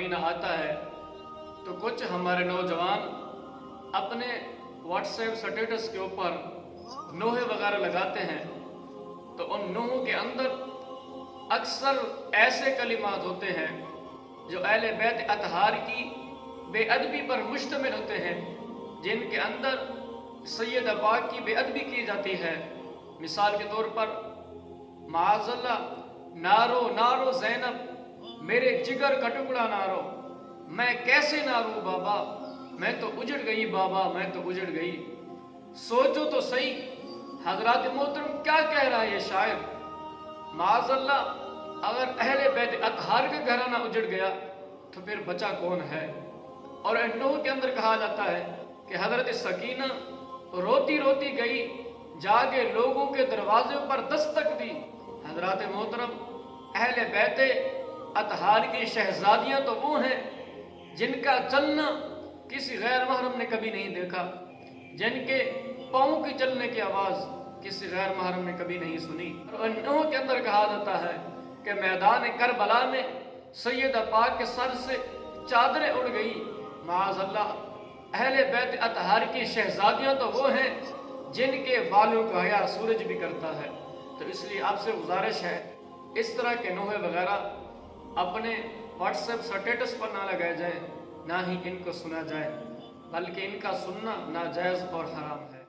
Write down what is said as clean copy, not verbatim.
महीना आता है तो कुछ हमारे नौजवान अपने व्हाट्सएप स्टेटस के ऊपर नोहे वगैरह लगाते हैं, तो उन नोहों के अंदर अक्सर ऐसे कलिमात होते हैं जो अहले बैत अतहार की बेअदबी पर मुश्तमिल होते हैं, जिनके अंदर सैयदा पाक की बेअदबी की जाती है। मिसाल के तौर पर माअज़ल्लाह, नारो नारो ज़ैनब, मेरे जिगर का टुकड़ा नारो, मैं कैसे नारू बाबा, मैं तो उजड़ गई बाबा, मैं तो उजड़ गई। सोचो तो सही हजरत मोहतरम क्या कह रहा है ये शायर। माअज़ल्लाह, अगर अहले बैत अतहार का घराना उजड़ गया तो फिर बचा कौन है। और नूह के अंदर कहा जाता है कि हजरत सकीना रोती रोती गई, जागे लोगों के दरवाजे पर दस्तक दी। हजरत मोहतरम, अहले बैत अतहार की शहजादियां तो वो हैं जिनका चलना किसी गैर महरम ने कभी नहीं देखा, जिनके पाँव की चलने की आवाज़ किसी गैर महरम ने कभी नहीं सुनी। और नूह के अंदर कहा जाता है कि मैदान करबला में सैयदा पाक के सर से चादरें उड़ गई। माअज़ल्लाह, अहले बैत अतहार की शहजादियां तो वो हैं जिनके बालों का हया सूरज भी करता है। तो इसलिए आपसे गुजारिश है, इस तरह के नोहे वगैरह अपने व्हाट्सएप स्टेटस पर ना लगाए जाए, ना ही इनको सुना जाए, बल्कि इनका सुनना नाजायज़ और हराम है।